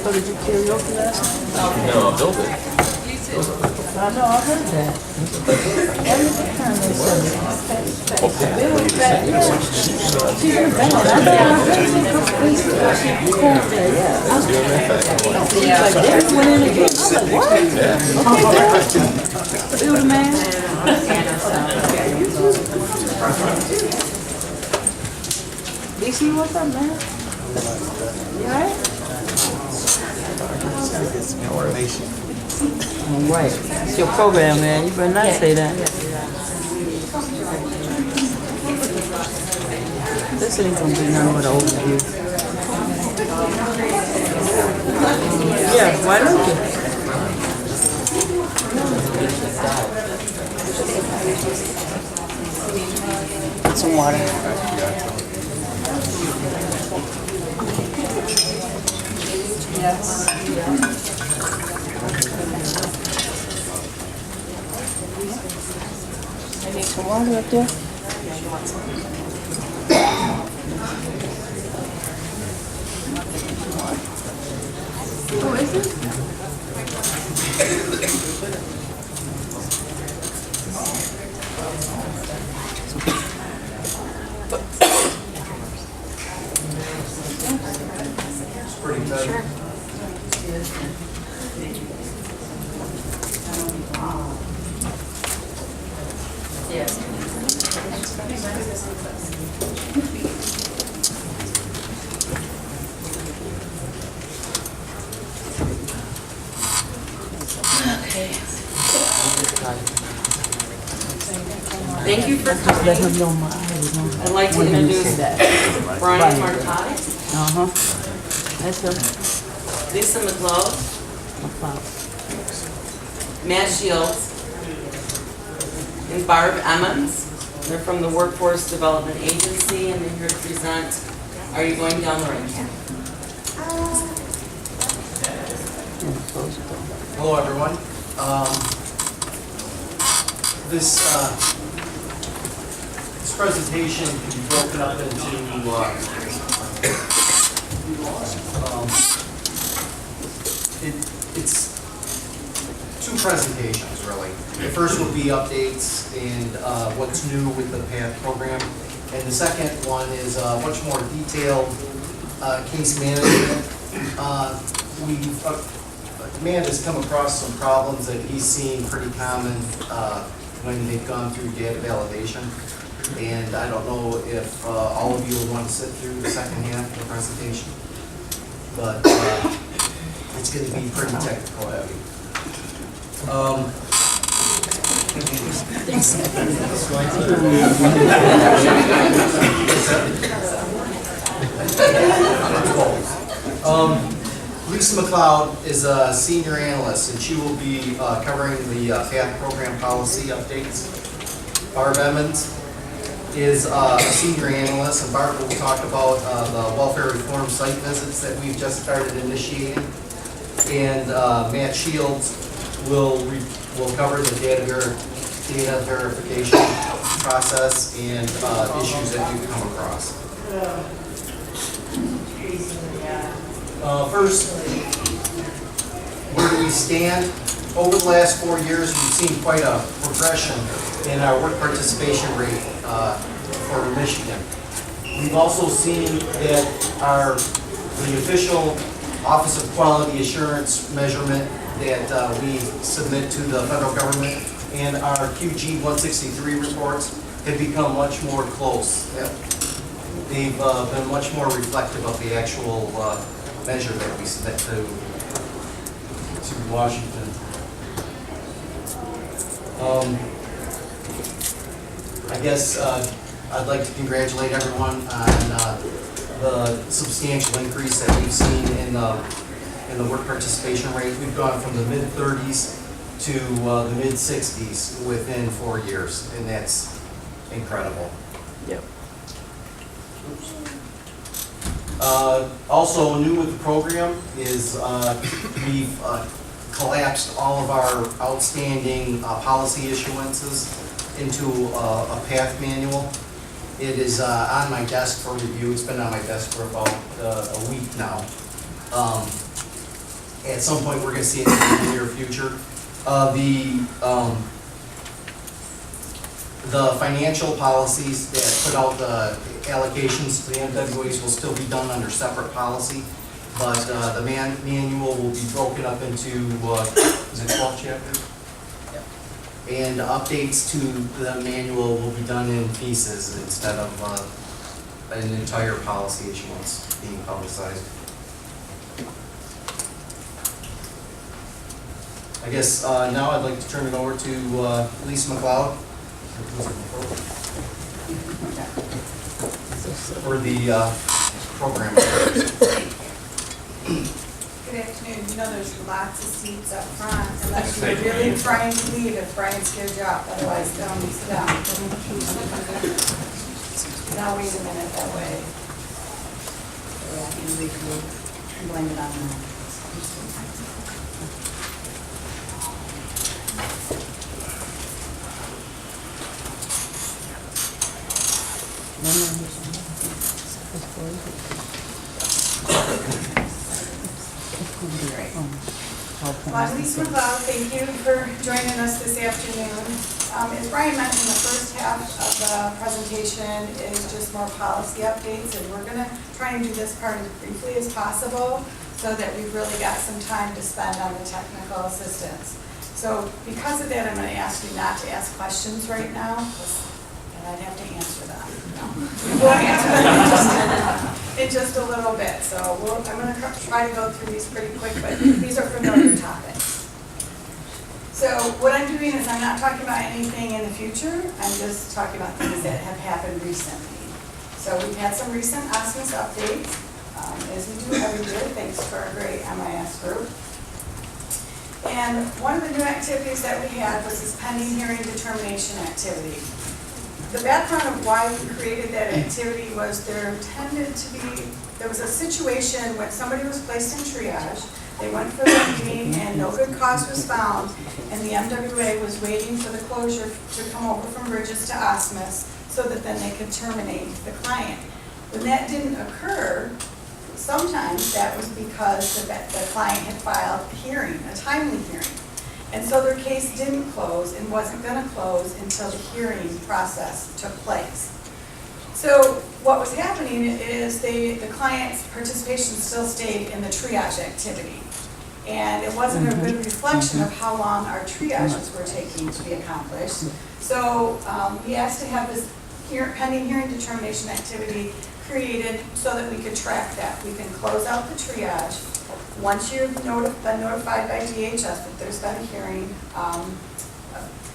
So did you karaoke last night? No, I built it. I know, I heard that. Every time they said it. Bill was back, yeah. She's in the band. I know, I heard she performed there, yeah. I was like, Derek went in again. I was like, what? Okay, Derek. Bill the man. DC, what's up, man? You alright? All right. It's your program, man. You better not say that. This ain't gonna be nothing but an overview. Yeah, why don't you? Get some water. Yes. I need some water up there. Who is it? It's pretty tight. Sure. Yes. Okay. Thank you for coming. Let him know my eyes. I'd like to introduce Brian Marcotte, That's her. Lisa MacLeod, Matt Shields, and Barb Emmons. They're from the Workforce Development Agency, and they're here to present Are You Going Down the Right Path? Hello, everyone. This presentation can be broken up into it's two presentations, really. The first will be updates and what's new with the PATH program, and the second one is much more detailed case management. Matt has come across some problems that he's seen pretty common when they've gone through data validation. And I don't know if all of you will want to sit through the second half of the presentation, but it's going to be pretty technical heavy. Lisa MacLeod is a senior analyst, and she will be covering the PATH program policy updates. Barb Emmons is a senior analyst, and Barb will talk about the welfare reform site visits that we've just started initiating. And Matt Shields will cover the data verification process and issues that we've come across. First, where do we stand? Over the last 4 years, we've seen quite a progression in our work participation rate for Michigan. We've also seen that the official Office of Quality Assurance measurement that we submit to the federal government and our QG 163 reports have become much more close. They've been much more reflective of the actual measure that we submit to Washington. I guess I'd like to congratulate everyone on the substantial increase that we've seen in the work participation rate. We've gone from the mid-30s to the mid-60s within 4 years, and that's incredible. Yep. Also new with the program is we've collapsed all of our outstanding policy issuances into a PATH manual. It is on my desk for review. It's been on my desk for about a week now. at some point, we're gonna see it in the near future. The financial policies that put out the allocations to the MWAs will still be done under separate policy, but the manual will be broken up into, is it 12 chapters? And updates to the manual will be done in pieces instead of an entire policy issuance being publicized. I guess now I'd like to turn it over to Lisa MacLeod for the program. Good afternoon. You know there's lots of seats up front unless you're really trying to leave if Brian scared you off. Otherwise, don't sit down. Now wait a minute that way. Yeah, and we can blame it on that. Well, I'm Lisa MacLeod. Thank you for joining us this afternoon. As Brian mentioned, the first half of the presentation is just more policy updates, and we're going to try and do this part as briefly as possible so that we've really got some time to spend on the technical assistance. So because of that, I'm going to ask you not to ask questions right now, and I'd have to answer them. No. We'll answer them in just a little bit. So I'm going to try to go through these pretty quick, but these are familiar topics. So what I'm doing is I'm not talking about anything in the future. I'm just talking about things that have happened recently. So we've had some recent OSMIS updates, as we do every year, thanks to our great MIS group. And one of the new activities that we had was this pending hearing determination activity. The background of why we created that activity was there was a situation when somebody was placed in triage. They went for the meeting and no good cause was found, and the MWA was waiting for the closure to come over from Bridges to OSMIS so that then they could terminate the client. When that didn't occur, sometimes that was because the client had filed a hearing, a timely hearing. And so their case didn't close and wasn't going to close until the hearing process took place. So what was happening is the client's participation still stayed in the triage activity. And it wasn't a good reflection of how long our triages were taking to be accomplished. So we asked to have this pending hearing determination activity created so that we could track that. We can close out the triage. Once you've been notified by DHS that there's been a hearing,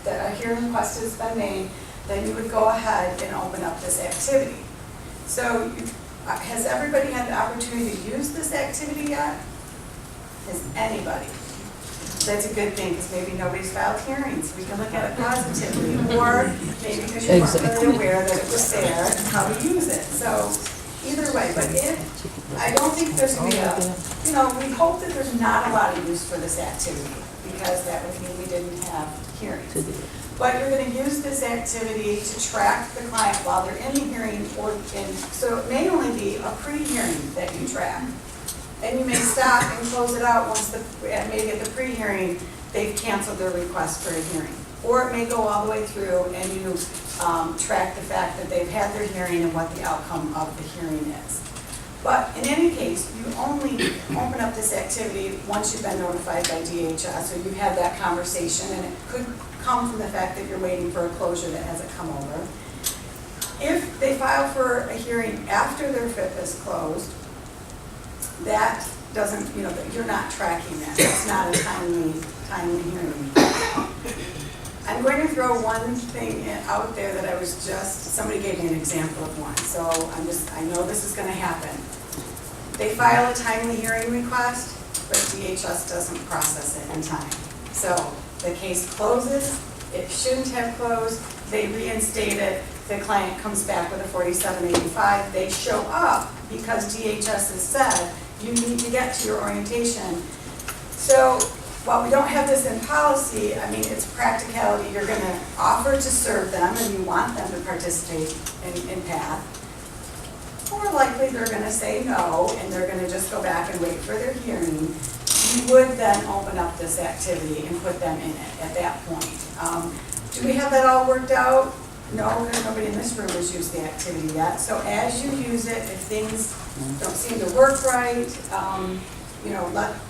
that a hearing request has been made, then you would go ahead and open up this activity. So has everybody had the opportunity to use this activity yet? Has anybody? That's a good thing, because maybe nobody's filed hearings. We can look at it positively, or maybe because you weren't really aware that it was there and how to use it. So either way, but I don't think there's going to be we hope that there's not a lot of use for this activity, because that would mean we didn't have hearings. But you're going to use this activity to track the client while they're in the hearing, so it may only be a pre-hearing that you track. And you may stop and close it out once maybe at the pre-hearing, they've canceled their request for a hearing. Or it may go all the way through and you track the fact that they've had their hearing and what the outcome of the hearing is. But in any case, you only open up this activity once you've been notified by DHS, or you've had that conversation, and it could come from the fact that you're waiting for a closure that hasn't come over. If they file for a hearing after their FIP is closed, that doesn't, you're not tracking that. It's not a timely hearing. I'm going to throw one thing out there that somebody gave me an example of one. So I know this is going to happen. They file a timely hearing request, but DHS doesn't process it in time. So the case closes, it shouldn't have closed, they reinstate it, the client comes back with a 4785, they show up because DHS has said, you need to get to your orientation. So while we don't have this in policy, it's practicality. You're going to offer to serve them and you want them to participate in PATH. More likely they're going to say no and they're going to just go back and wait for their hearing. you would then open up this activity and put them in it at that point. Do we have that all worked out? No, because nobody in this room has used the activity yet. So as you use it, if things don't seem to work right,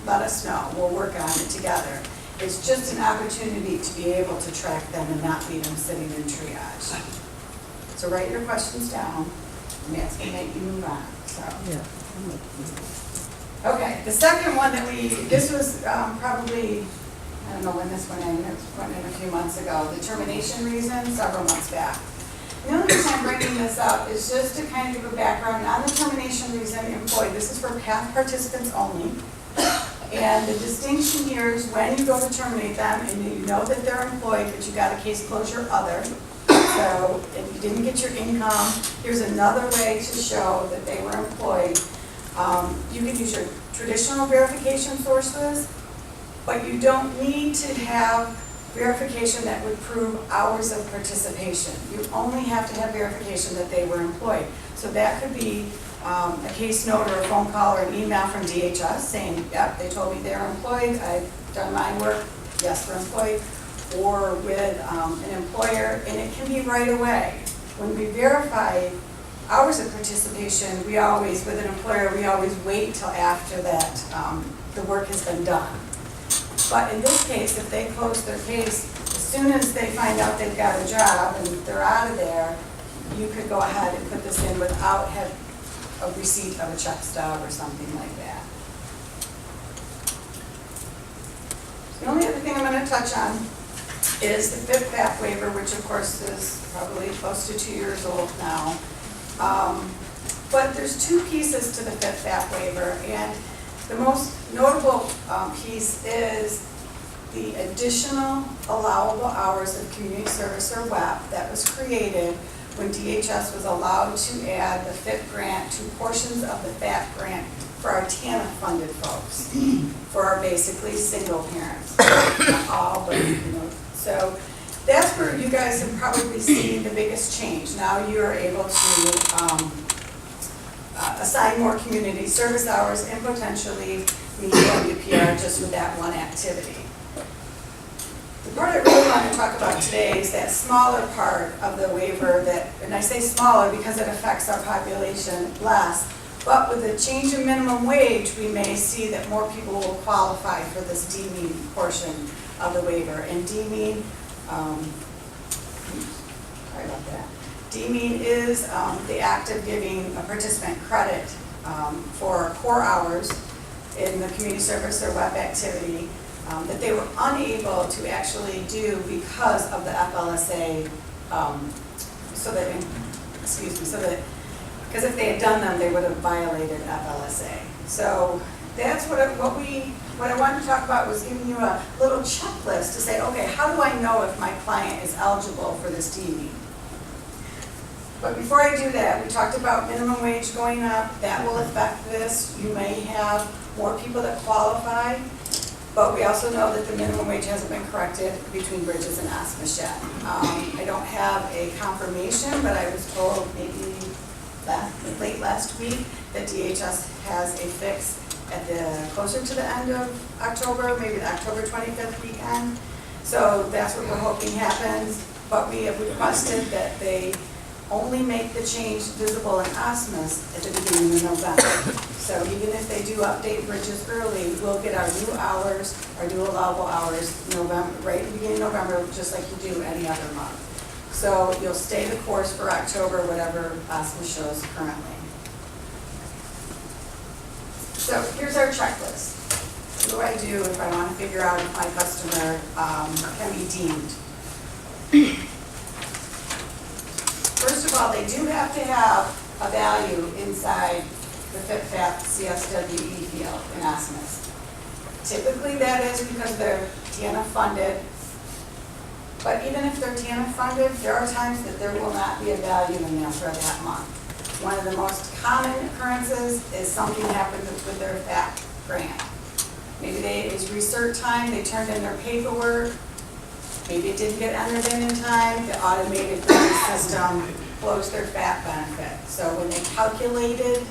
let us know. We'll work on it together. It's just an opportunity to be able to track them and not leave them sitting in triage. So write your questions down, and that's going to make you move on. So. Okay, the second one that this was probably, I don't know when this went in, it went in a few months ago, the termination reason, several months back. The only reason I'm bringing this up is just to kind of give a background on the termination reason employed. This is for path participants only. And the distinction here is when you go to terminate them and you know that they're employed, but you got a case closure other. So if you didn't get your income, here's another way to show that they were employed. You can use your traditional verification sources, but you don't need to have verification that would prove hours of participation. You only have to have verification that they were employed. So that could be a case note or a phone call or an email from DHS saying, yep, they told me they're employed, I've done my work, yes, they're employed, or with an employer, and it can be right away. When we verify hours of participation, with an employer, we always wait till after that the work has been done. But in this case, if they close their case, as soon as they find out they've got a job and they're out of there, you could go ahead and put this in without having a receipt of a check stub or something like that. The only other thing I'm going to touch on is the fifth FAP waiver, which of course is probably close to 2 years old now. But there's two pieces to the fifth FAP waiver, and the most notable piece is the additional allowable hours of community service or WAP that was created when DHS was allowed to add the FIP grant to portions of the FAP grant for our TANF funded folks, for our basically single parents, not all, but so that's where you guys have probably seen the biggest change. Now you're able to assign more community service hours and potentially meet WPR just with that one activity. The part I really want to talk about today is that smaller part of the waiver that, and I say smaller because it affects our population less, but with the change in minimum wage, we may see that more people will qualify for this deeming portion of the waiver. And deeming, sorry about that. Deeming is the act of giving a participant credit for core hours in the community service or web activity that they were unable to actually do because of the FLSA, because if they had done them, they would have violated FLSA. So that's what I wanted to talk about, was giving you a little checklist to say, okay, how do I know if my client is eligible for this deeming? But before I do that, we talked about minimum wage going up. That will affect this. You may have more people that qualify, but we also know that the minimum wage hasn't been corrected between Bridges and Osmus yet. I don't have a confirmation, but I was told maybe late last week that DHS has a fix at closer to the end of October, maybe the October 25th weekend. So that's what we're hoping happens. But we have requested that they only make the change visible in Osmus at the beginning of November. So even if they do update Bridges early, we'll get our new hours, our new allowable hours November, right at the beginning of November, just like you do any other month. So you'll stay the course for October, whatever Osmus shows currently. So here's our checklist. What do I do if I want to figure out if my customer can be deemed? First of all, they do have to have a value inside the FIP-FAP CSWE field in Osmus. Typically that is because they're TANF funded, but even if they're TANF funded, there are times that there will not be a value in there for that month. One of the most common occurrences is something happened with their FAP grant. Maybe it was research time, they turned in their paperwork, maybe it didn't get entered in time, the automated billing system closed their FAP benefit. So when they calculated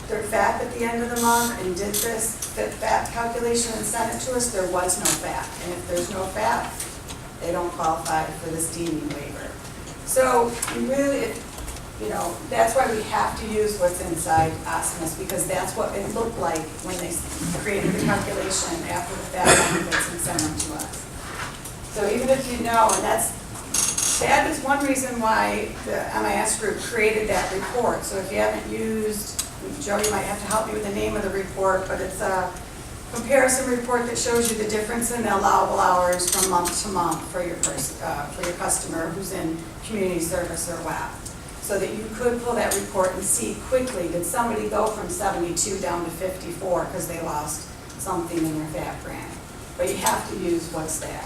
their FAP at the end of the month and did this the FAT calculation and sent it to us, there was no FAT. And if there's no FAT, they don't qualify for this deeming waiver. So you really, you know, that's why we have to use what's inside OSMIS, because that's what it looked like when they created the calculation after the FAT benefits and sent them to us. So even if you know, and that is one reason why the MIS group created that report. So if you haven't used, Joe, you might have to help me with the name of the report, but it's a comparison report that shows you the difference in allowable hours from month to month for your customer who's in community service or WAP. So that you could pull that report and see quickly, did somebody go from 72 down to 54 because they lost something in their FAT grant. But you have to use what's there.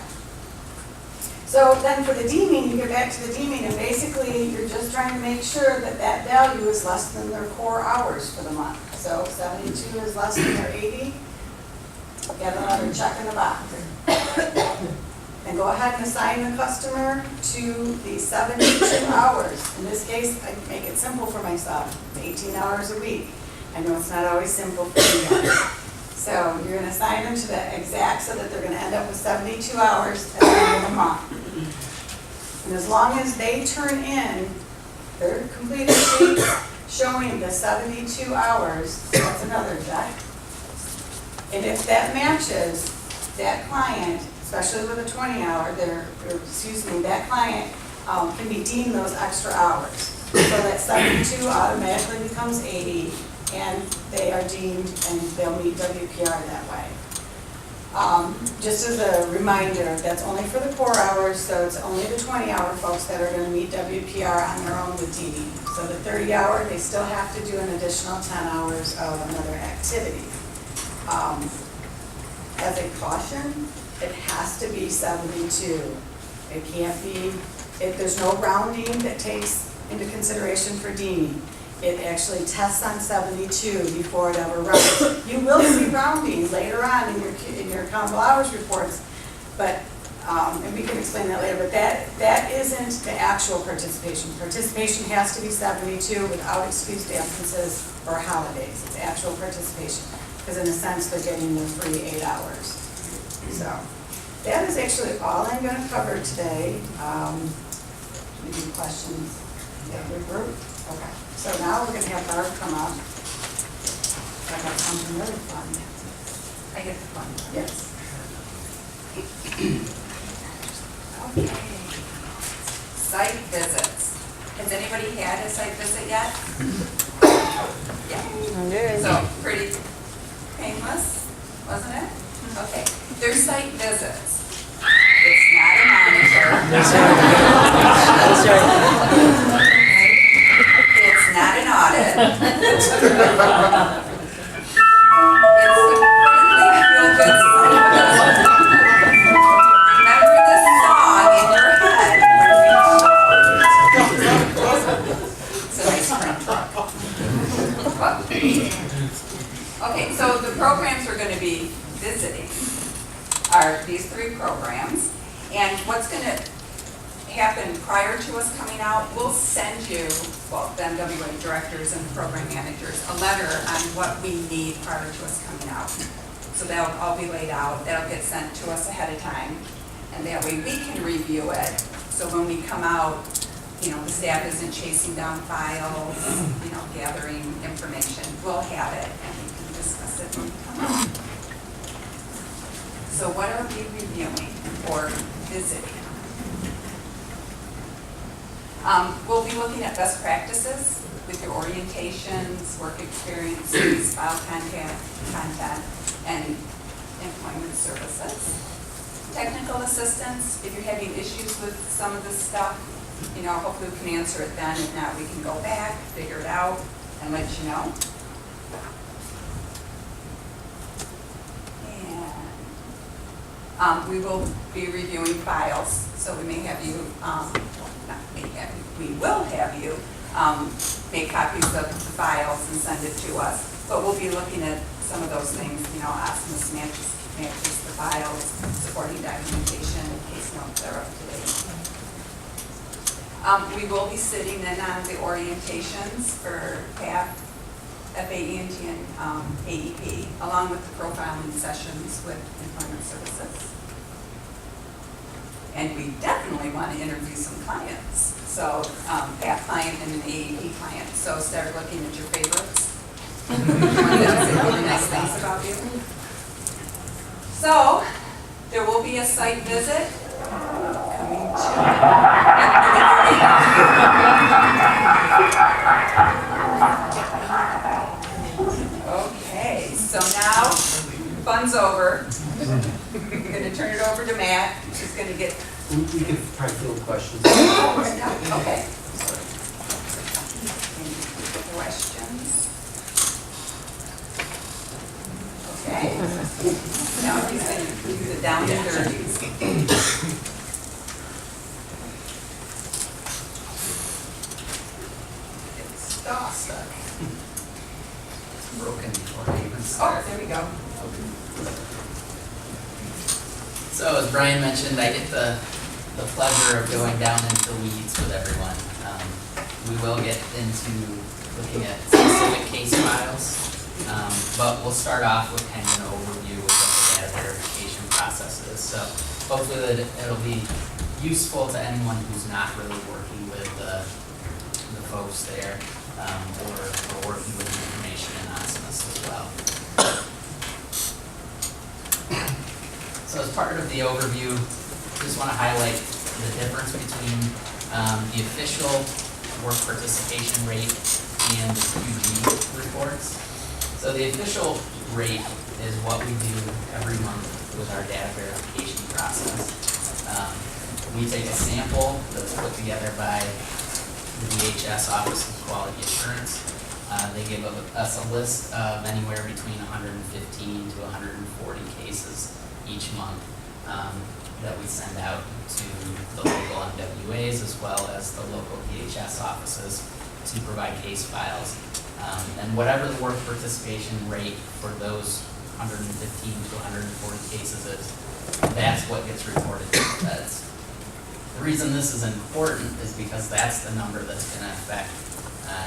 So then for the deeming, you get back to the deeming, and basically you're just trying to make sure that that value is less than their core hours for the month. So 72 is less than their 80, get another check in the box. And go ahead and assign the customer to the 72 hours. In this case, I make it simple for myself, 18 hours a week. I know it's not always simple for you guys. So you're going to assign them to the exact so that they're going to end up with 72 hours at the end of the month. And as long as they turn in their completed sheet showing the 72 hours, that's another check. And if that matches that client, especially with a 20-hour, that client can be deemed those extra hours. So that 72 automatically becomes 80, and they are deemed, and they'll meet WPR that way. Just as a reminder, that's only for the core hours, so it's only the 20-hour folks that are going to meet WPR on their own with deeming. So the 30-hour, they still have to do an additional 10 hours of another activity. As a caution, it has to be 72. It can't be, there's no rounding that takes into consideration for deeming. It actually tests on 72 before it ever rounds. You will see rounding later on in your countable hours reports, but and we can explain that later. But that isn't the actual participation. Participation has to be 72 without excused absences or holidays. It's actual participation, because in a sense they're getting their free 8 hours. So that is actually all I'm going to cover today. Any questions? Yeah, group? Okay. So now we're going to have Barb come up. I got something really fun. I get the fun. Yes. Okay. Site visits. Has anybody had a site visit yet? Yeah. So pretty painless, wasn't it? Okay. There's site visits. It's not a monitor. It's not an audit. It's the friendly feel-good site visit. Remember this song in your head when we It's a nice print truck. Okay, so the programs we're going to be visiting are these 3 programs, and what's going to happen prior to us coming out, we'll send you, well, the MWA directors and program managers, a letter on what we need prior to us coming out. So that'll all be laid out. That'll get sent to us ahead of time, and that way we can review it. So when we come out, you know, the staff isn't chasing down files, you know, gathering information. We'll have it, and we can discuss it when we come out. So what are we reviewing or visiting? We'll be looking at best practices with your orientations, work experiences, file content, and employment services. Technical assistance, if you're having issues with some of this stuff, you know, hopefully we can answer it then. If not, we can go back, figure it out, and let you know. And we will be reviewing files, so we may have you, we will have you make copies of the files and send it to us. But we'll be looking at some of those things, you know, OSMIS matches the files, supporting documentation, case notes that are up to date. We will be sitting in on the orientations for PAP, FAE, and Indian AEP, along with the profiling sessions with employment services. And we definitely want to interview some clients. So that client and an AEP client. So start looking at your favorites. Ones that say really nice things about you. So there will be a site visit coming Okay, so now fun's over. I'm going to turn it over to Matt. She's going to get. We can try to field questions. Okay. Any questions? Okay. Now he's going to do the down and dirties. It's stuck. Broken before I even Oh, start. there we go. So as Brian mentioned, I get the pleasure of going down into the weeds with everyone. We will get into looking at specific case files, but we'll start off with kind of an overview of what the data verification process is. So hopefully that it'll be useful to anyone who's not really working with the folks there, or working with information in Osmus as well. So as part of the overview, just want to highlight the difference between the official work participation rate and the QG reports. So the official rate is what we do every month with our data verification process. We take a sample that's put together by the DHS Office of Quality Assurance. They give us a list of anywhere between 115 to 140 cases each month that we send out to the local MWAs as well as the local DHS offices to provide case files. And whatever the work participation rate for those 115 to 140 cases is, that's what gets reported to the feds. The reason this is important is because that's the number that's going to affect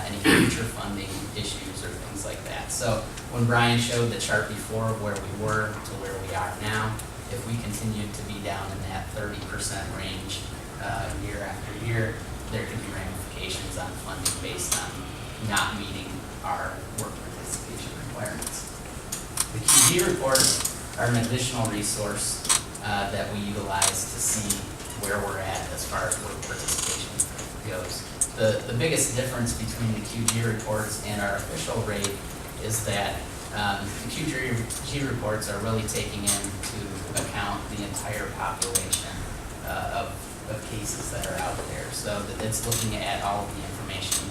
any future funding issues or things like that. So when Brian showed the chart before of where we were to where we are now, if we continue to be down in that 30% range year after year, there could be ramifications on funding based on not meeting our work participation requirements. The QG reports are an additional resource that we utilize to see where we're at as far as work participation goes. The biggest difference between the QG reports and our official rate is that the QG reports are really taking into account the entire population of cases that are out there. So that it's looking at all of the information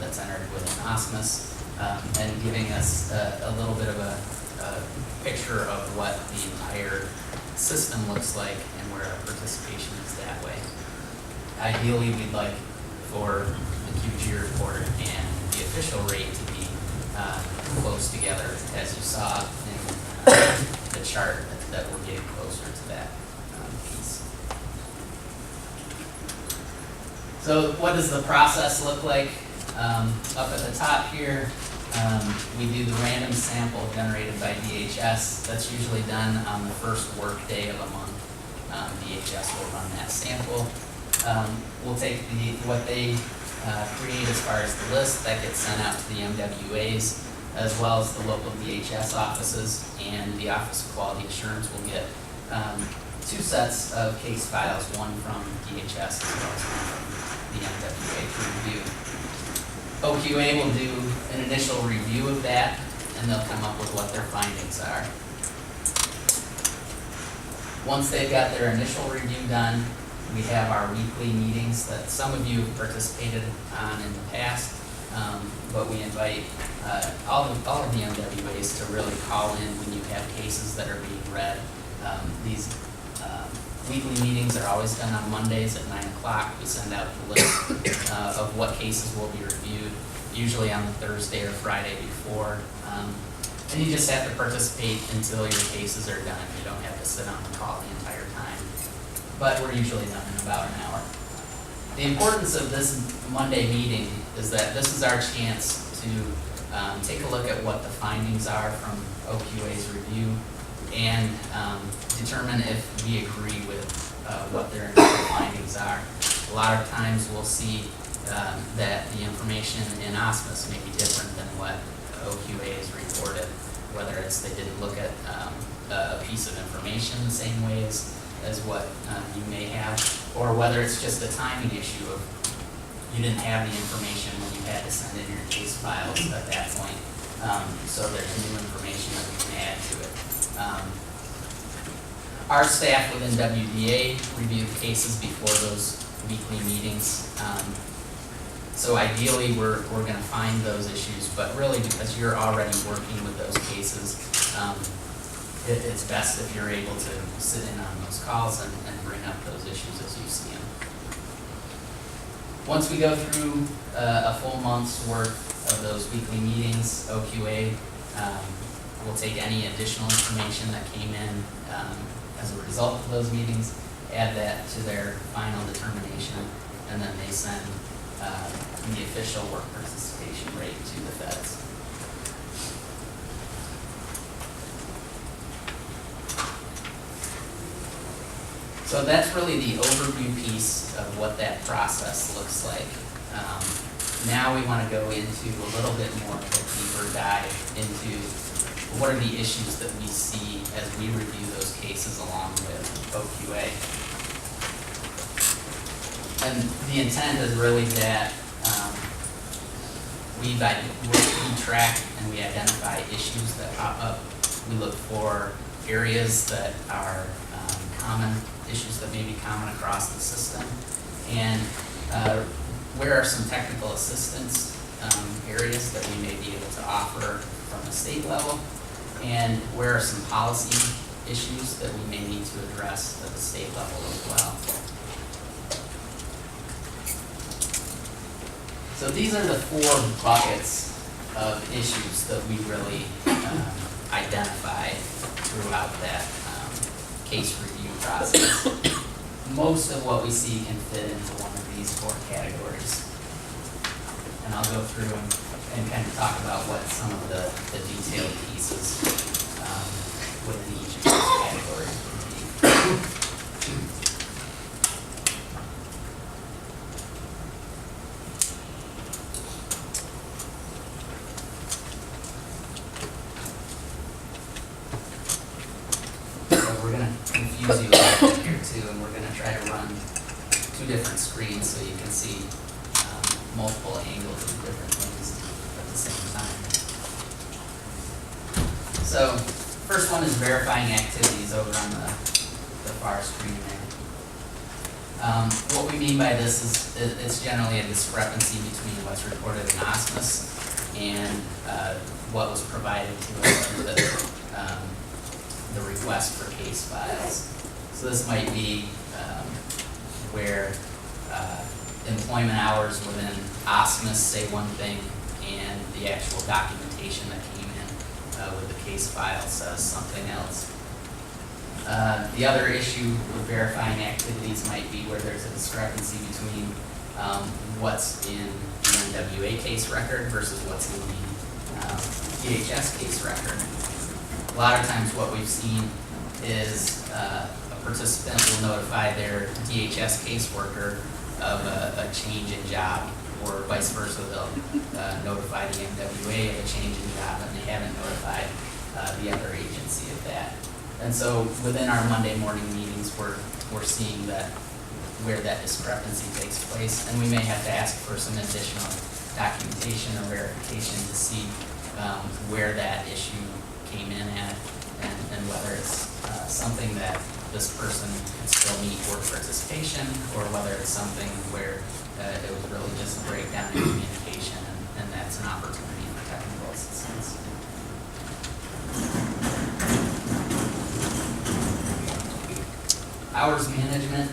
that's entered within Osmus and giving us a little bit of a picture of what the entire system looks like and where our participation is that way. Ideally, we'd like for the QG report and the official rate to be close together, as you saw in the chart, that we're getting closer to that piece. So what does the process look like? Up at the top here, we do the random sample generated by DHS. That's usually done on the first work day of a month. DHS will run that sample. We'll take what they create as far as the list that gets sent out to the MWAs, as well as the local DHS offices, and the Office of Quality Assurance will get two sets of case files, one from DHS as well as one from the MWA to review. OQA will do an initial review of that, and they'll come up with what their findings are. Once they've got their initial review done, we have our weekly meetings that some of you have participated on in the past, but we invite all of the MWAs to really call in when you have cases that are being read. These weekly meetings are always done on Mondays at 9 o'clock. We send out the list of what cases will be reviewed, usually on the Thursday or Friday before. And you just have to participate until your cases are done. You don't have to sit on the call the entire time. But we're usually done in about an hour. The importance of this Monday meeting is that this is our chance to take a look at what the findings are from OQA's review and determine if we agree with what their initial findings are. A lot of times we'll see that the information in OSMOS may be different than what OQA has reported, whether it's they didn't look at a piece of information the same way as what you may have, or whether it's just a timing issue of you didn't have the information when you had to send in your case files at that point. So there's new information that we can add to it. Our staff within WDA review the cases before those weekly meetings. So ideally, we're going to find those issues, but really because you're already working with those cases, it's best if you're able to sit in on those calls and bring up those issues as you see them. Once we go through a full month's worth of those weekly meetings, OQA will take any additional information that came in as a result of those meetings, add that to their final determination, and then they send the official work participation rate to the feds. So that's really the overview piece of what that process looks like. Now we want to go into a little bit more of a deeper dive into what are the issues that we see as we review those cases along with OQA. And the intent is really that we track and we identify issues that pop up. We look for areas that are common, issues that may be common across the system, and where are some technical assistance areas that we may be able to offer from a state level, and where are some policy issues that we may need to address at the state level as well. So these are the 4 buckets of issues that we really identify throughout that case review process. Most of what we see can fit into one of these 4 categories. And I'll go through and kind of talk about what some of the detailed pieces within each of these categories would be. We're going to confuse you a little bit here too, and we're going to try to run 2 different screens so you can see multiple angles of different things at the same time. So, first one is verifying activities over on the far screen there. What we mean by this is it's generally a discrepancy between what's reported in OSMOS and what was provided to us through the request for case files. So this might be where employment hours within OSMOS say one thing and the actual documentation that came in with the case file says something else. The other issue with verifying activities might be where there's a discrepancy between what's in the NWA case record versus what's in the DHS case record. A lot of times what we've seen is a participant will notify their DHS caseworker of a change in job, or vice versa, they'll notify the NWA of a change in job and they haven't notified the other agency of that. And so within our Monday morning meetings, we're seeing that where that discrepancy takes place, and we may have to ask for some additional documentation or verification to see where that issue came in at, and whether it's something that this person can still meet work participation, or whether it's something where it was really just a breakdown in communication, and that's an opportunity for technical assistance. Hours management.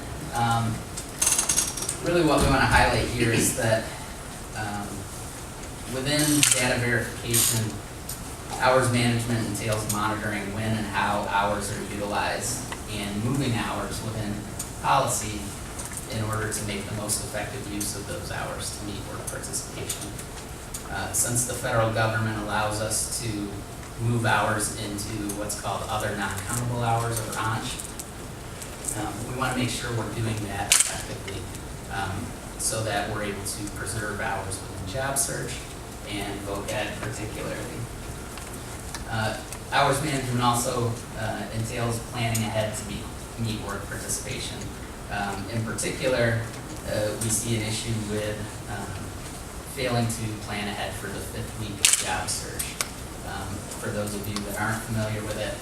Really what we want to highlight here is that within data verification, hours management entails monitoring when and how hours are utilized and moving hours within policy in order to make the most effective use of those hours to meet work participation. Since the federal government allows us to move hours into what's called other non-countable hours, or ONCH, we want to make sure we're doing that effectively, so that we're able to preserve hours within job search and voc ed particularly. Hours management also entails planning ahead to meet work participation. In particular, we see an issue with failing to plan ahead for the 5th week of job search. For those of you that aren't familiar with it,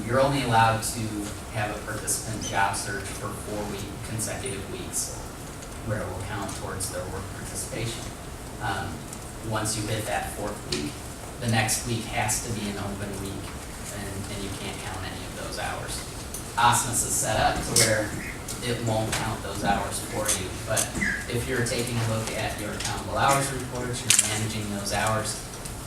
you're only allowed to have a participant job search for 4 consecutive weeks, where it will count towards their work participation. Once you hit that 4th week, the next week has to be an open week, and you can't count any of those hours. OSMIS is set up to where it won't count those hours for you, but if you're taking a look at your accountable hours reports, you're managing those hours,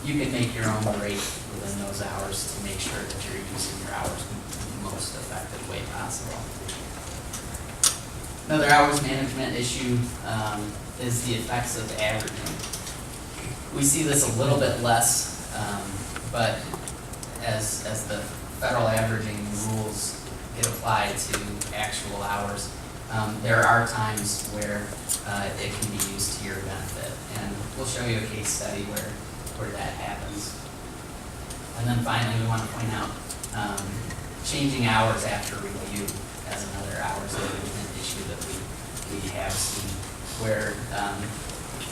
you can make your own rate within those hours to make sure that you're using your hours in the most effective way possible. Another hours management issue is the effects of averaging. We see this a little bit less, but as the federal averaging rules get applied to actual hours, there are times where it can be used to your benefit. And we'll show you a case study where that happens. And then finally, we want to point out changing hours after review as another hours management issue that we have seen, where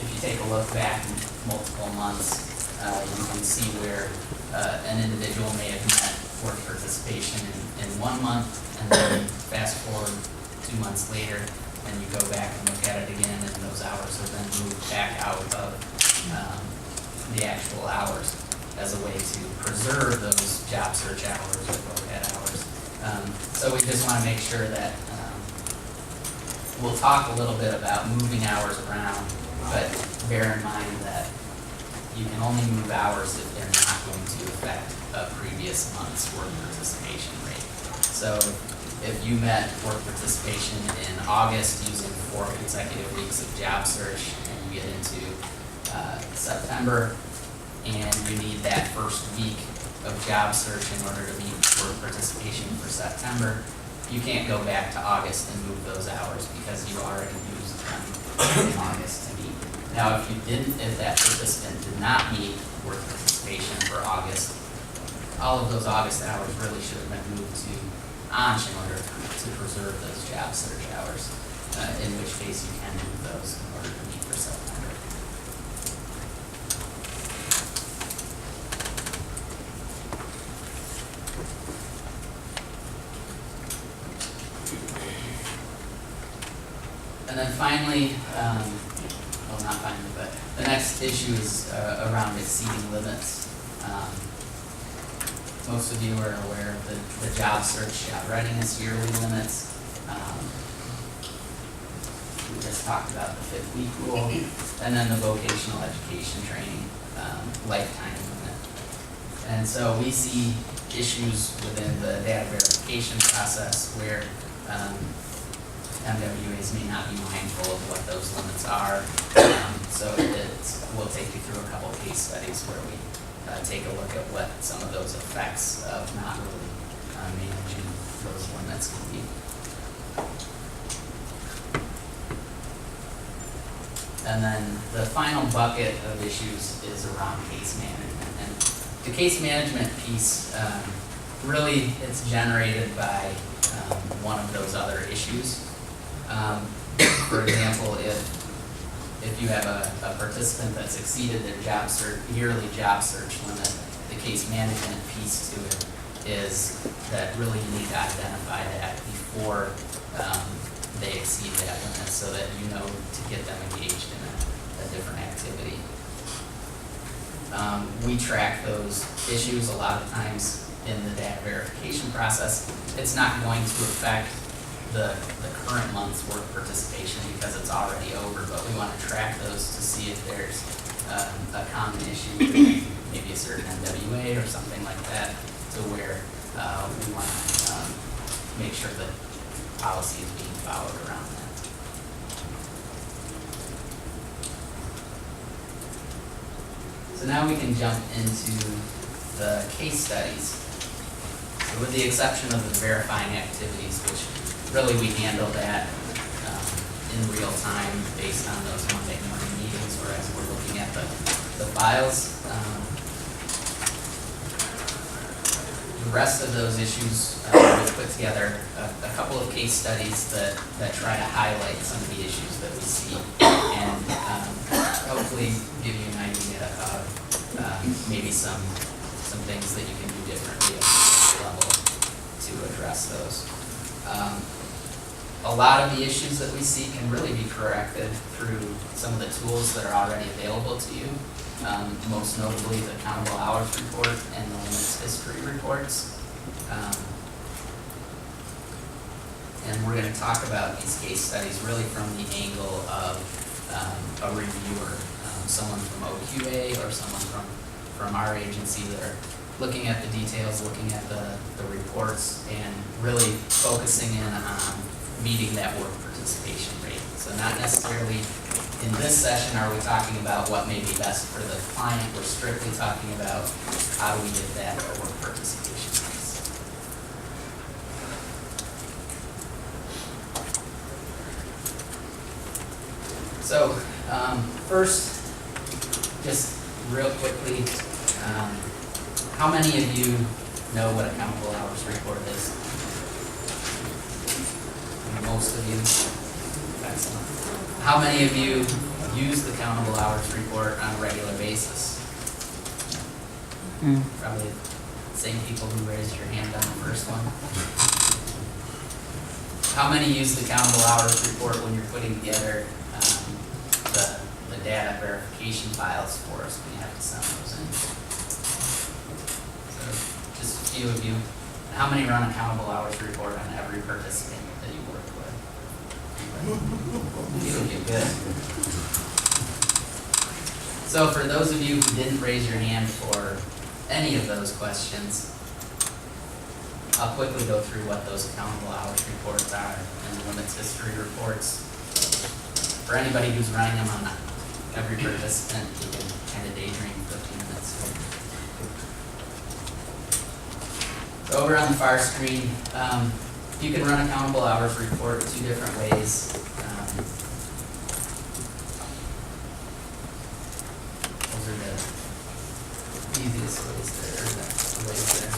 if you take a look back multiple months, you can see where an individual may have met work participation in 1 month, and then fast forward 2 months later, and you go back and look at it again, and those hours are then moved back out of the actual hours as a way to preserve those job search hours or voc ed hours. So we just want to make sure that we'll talk a little bit about moving hours around, but bear in mind that you can only move hours if they're not going to affect a previous month's work participation rate. So if you met work participation in August using 4 consecutive weeks of job search, and you get into September, and you need that first week of job search in order to meet work participation for September, you can't go back to August and move those hours because you already used them in August to meet. Now, if that participant did not meet work participation for August, all of those August hours really should have been moved to ONCH in order to preserve those job search hours, in which case you can move those in order to meet for September. And then finally, well, not finally, but the next issue is around exceeding limits. Most of you are aware of the job search, job readiness yearly limits. We just talked about the 5th week rule, and then the vocational education training lifetime limit. And so we see issues within the data verification process where MWAs may not be mindful of what those limits are. So we'll take you through a couple of case studies where we take a look at what some of those effects of not really managing those limits can be. And then the final bucket of issues is around case management. And the case management piece, really it's generated by one of those other issues. For example, if you have a participant that's exceeded their yearly job search limit, the case management piece to it is that really you need to identify that before they exceed that limit so that you know to get them engaged in a different activity. We track those issues a lot of times in the data verification process. It's not going to affect the current month's work participation because it's already over, but we want to track those to see if there's a common issue, maybe a certain MWA or something like that, to where we want to make sure that policy is being followed around that. So now we can jump into the case studies. So with the exception of the verifying activities, which really we handle that in real time based on those Monday morning meetings or as we're looking at the files. The rest of those issues, we put together a couple of case studies that try to highlight some of the issues that we see and hopefully give you an idea of maybe some things that you can do differently at the level to address those. A lot of the issues that we see can really be corrected through some of the tools that are already available to you. Most notably the accountable hours report and the limits history reports. And we're going to talk about these case studies really from the angle of a reviewer, someone from OQA or someone from our agency that are looking at the details, looking at the reports, and really focusing in on meeting that work participation rate. So not necessarily in this session are we talking about what may be best for the client. We're strictly talking about how do we get that work participation rates. So first, just real quickly, how many of you know what accountable hours report is? Most of you. Excellent. How many of you use the accountable hours report on a regular basis? Probably the same people who raised your hand on the first one. How many use the accountable hours report when you're putting together the data verification files for us when you have to send those in? So just a few of you. How many run accountable hours report on every participant that you work with? You good. So for those of you who didn't raise your hand for any of those questions, I'll quickly go through what those accountable hours reports are and the limits history reports. For anybody who's running them on every participant, you can kind of daydream for a few minutes. So over on the far screen, you can run accountable hours report two different ways. Those are the easiest ways there.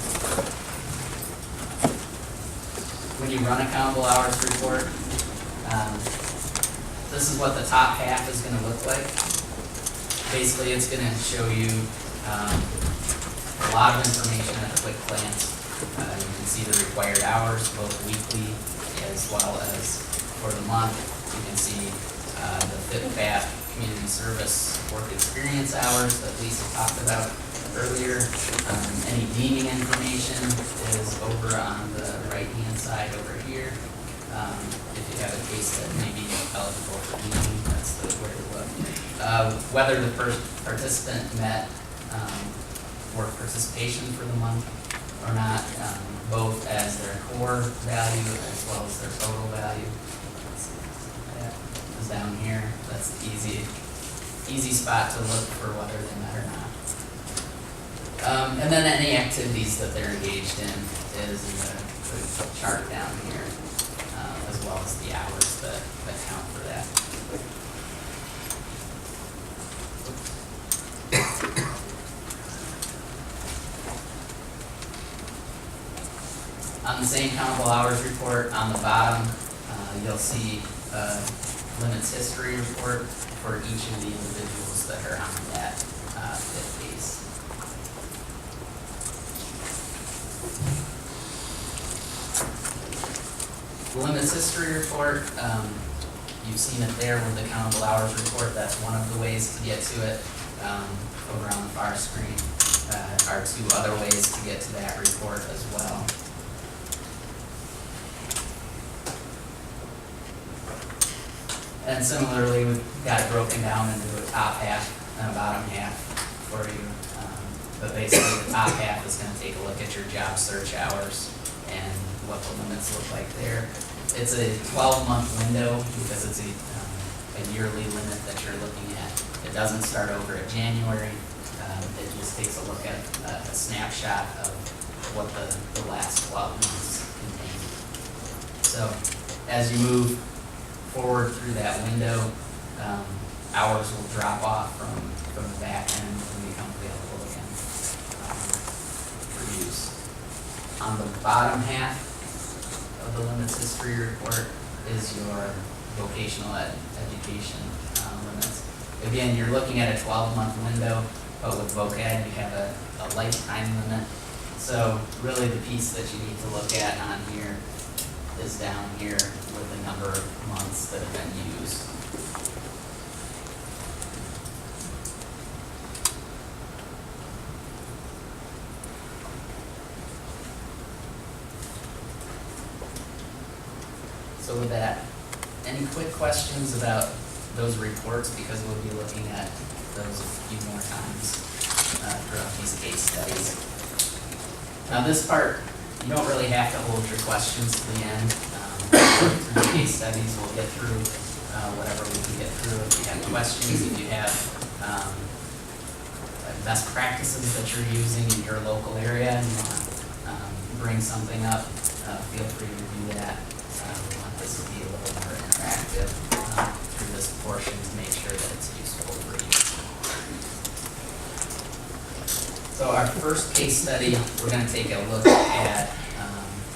When you run accountable hours report, this is what the top half is going to look like. Basically, it's going to show you a lot of information at a quick glance. You can see the required hours, both weekly as well as for the month. You can see the FitFat community service work experience hours that Lisa talked about earlier. Any deeming information is over on the right-hand side over here. If you have a case that may be eligible for deeming, that's where to look. Whether the participant met work participation for the month or not, both as their core value as well as their total value. That is down here. That's the easy spot to look for whether they met or not. And then any activities that they're engaged in is in the chart down here, as well as the hours that count for that. On the same accountable hours report, on the bottom, you'll see a limits history report for each of the individuals that are on that fit case. The limits history report, you've seen it there with the accountable hours report. That's one of the ways to get to it. Over on the far screen are two other ways to get to that report as well. And similarly, we've got it broken down into a top half and a bottom half for you. But basically, the top half is going to take a look at your job search hours and what the limits look like there. It's a 12-month window because it's a yearly limit that you're looking at. It doesn't start over at January. just takes a look at a snapshot of what the last 12 months contain. So as you move forward through that window, hours will drop off from the back end and become available again for use. On the bottom half of the limits history report is your vocational education limits. Again, you're looking at a 12-month window, but with VocEd you have a lifetime limit. So really the piece that you need to look at on here is down here with the number of months that have been used. So with that, any quick questions about those reports, because we'll be looking at those a few more times throughout these case studies. Now this part, you don't really have to hold your questions to the end. Through the case studies, we'll get through whatever we can get through. If you have questions, if you have best practices that you're using in your local area and you want to bring something up, feel free to do that. We want this to be a little more interactive through this portion to make sure that it's useful for you. So our first case study, we're going to take a look at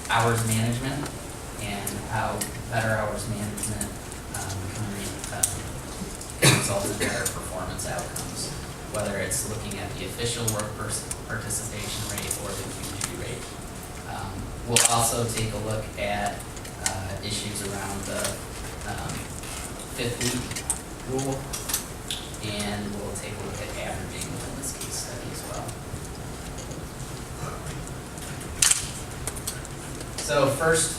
hours management and how better hours management can result in better performance outcomes, whether it's looking at the official work participation rate or the QG rate. We'll also take a look at issues around the 5th week rule, and we'll take a look at averaging within this case study as well. So first,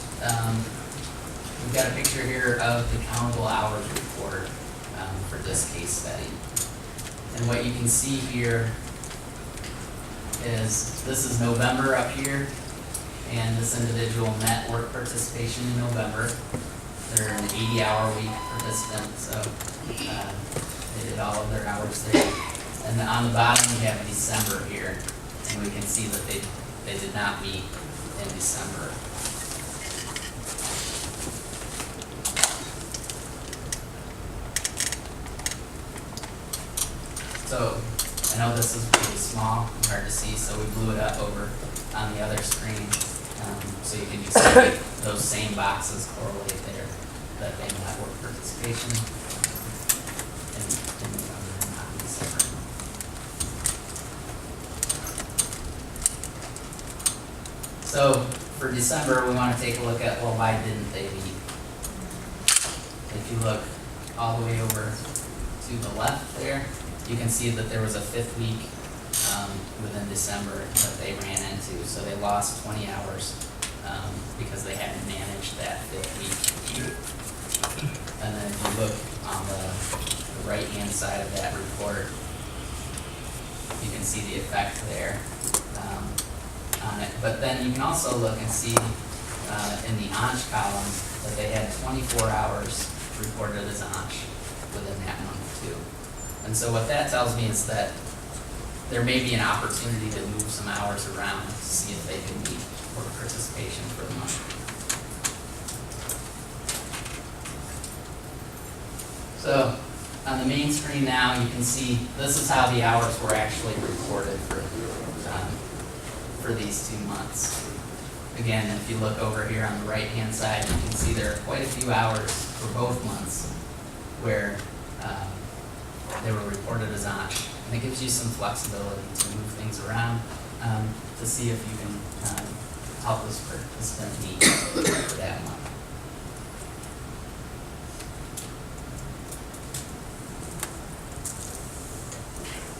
we've got a picture here of the countable hours report for this case study. And what you can see here is this is November up here, and this individual met work participation in November. They're an 80-hour week participant, so they did all of their hours there. And then on the bottom we have December here, and we can see that they did not meet in December. So I know this is really small and hard to see, so we blew it up over on the other screen, so you can just see those same boxes correlate there, that they met work participation in November and not in December. So for December, we want to take a look at, well, why didn't they meet? If you look all the way over to the left there, you can see that there was a 5th week within December that they ran into. So they lost 20 hours because they hadn't managed that 5th week. And then if you look on the right-hand side of that report, you can see the effect there on it. But then you can also look and see in the ONSH column that they had 24 hours reported as ONSH within that month too. And so what that tells me is that there may be an opportunity to move some hours around to see if they can meet work participation for the month. So on the main screen now, you can see this is how the hours were actually reported for these 2 months. Again, if you look over here on the right-hand side, you can see there are quite a few hours for both months where they were reported as ONSH. And it gives you some flexibility to move things around to see if you can help this participant meet for that month.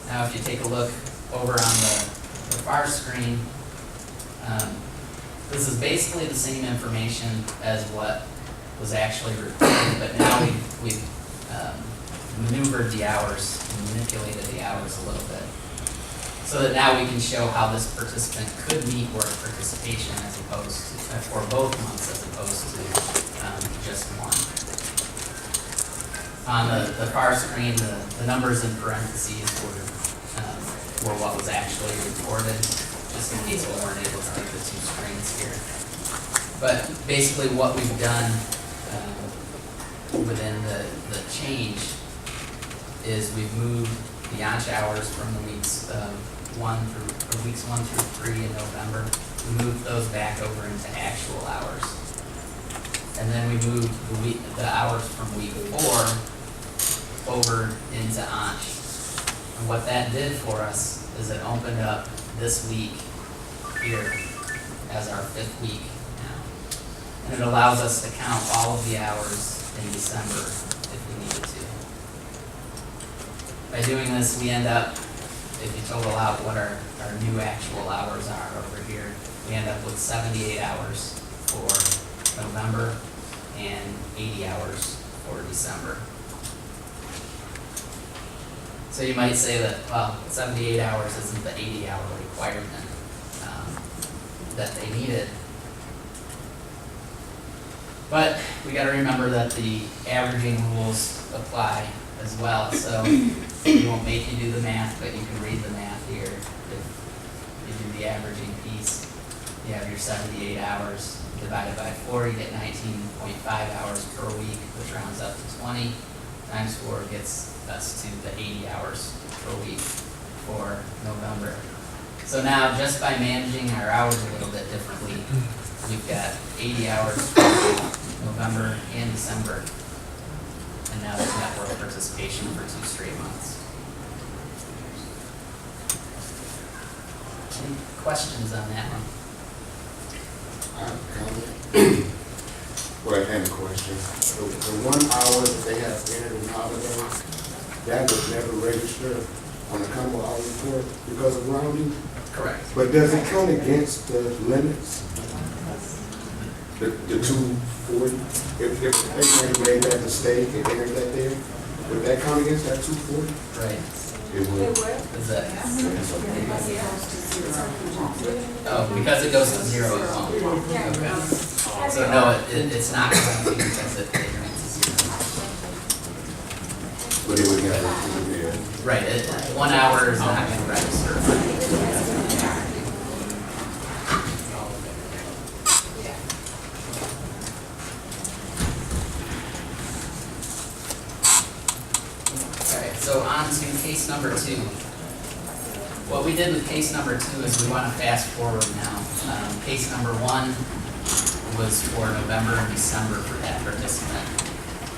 Now if you take a look over on the far screen, this is basically the same information as what was actually reported, but now we've maneuvered the hours and manipulated the hours a little bit, so that now we can show how this participant could meet work participation as opposed to, for both months as opposed to just one. On the far screen, the numbers in parentheses were were what was actually reported, just in case we weren't able to get the two screens here. But basically what we've done within the change is we've moved the ANCH hours from the weeks 1 through 3 in November. We moved those back over into actual hours. And then we moved the hours from week 4 over into ANCH. And what that did for us is it opened up this week here as our 5th week now. And it allows us to count all of the hours in December if we needed to. By doing this, we end up, if you total out what our new actual hours are over here, we end up with 78 hours for November and 80 hours for December. So you might say that, well, 78 hours isn't the 80-hour requirement that they needed. But we got to remember that the averaging rules apply as well. So we won't make you do the math, but you can read the math here. If you do the averaging piece, you have your 78 hours divided by 4, you get 19.5 hours per week, which rounds up to 20, times 4 gets us to the 80 hours per week for November. So now, just by managing our hours a little bit differently, we've got 80 hours for November and December, and now there's network participation for 2 straight months. Any questions on that one? I have a comment. Well, and a question. The 1 hour that they have entered in holiday, that was never registered on the combo hour report because of rounding. Correct. But does it count against the limits? The 240? If they made that mistake and entered that there, would that count against that 240? Right. It would. Is that? Oh, because it goes to 0, it won't. Okay. So no, it's not counting because it goes to 0. But it would never include there. Right, 1 hour is not going to register. Alright, so on to case number 2. What we did with case number 2 is we want to fast forward now. Case number 1 was for November and December for that participant.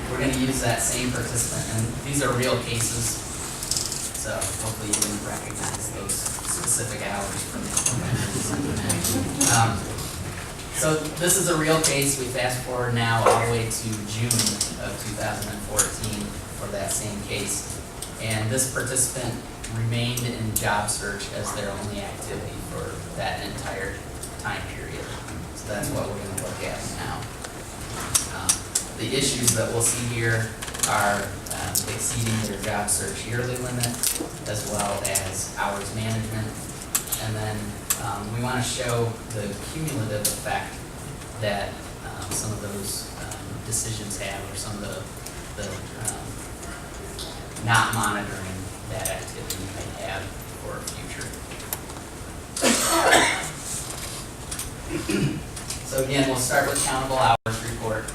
We're going to use that same participant, and these are real cases, so hopefully you didn't recognize those specific hours from so this is a real case. We fast forward now all the way to June of 2014 for that same case, and this participant remained in job search as their only activity for that entire time period. So that's what we're going to look at now. The issues that we'll see here are exceeding their job search yearly limit, as well as hours management. And then we want to show the cumulative effect that some of those decisions have, or some of the not monitoring that activity might have for future. So again, we'll start with countable hours report.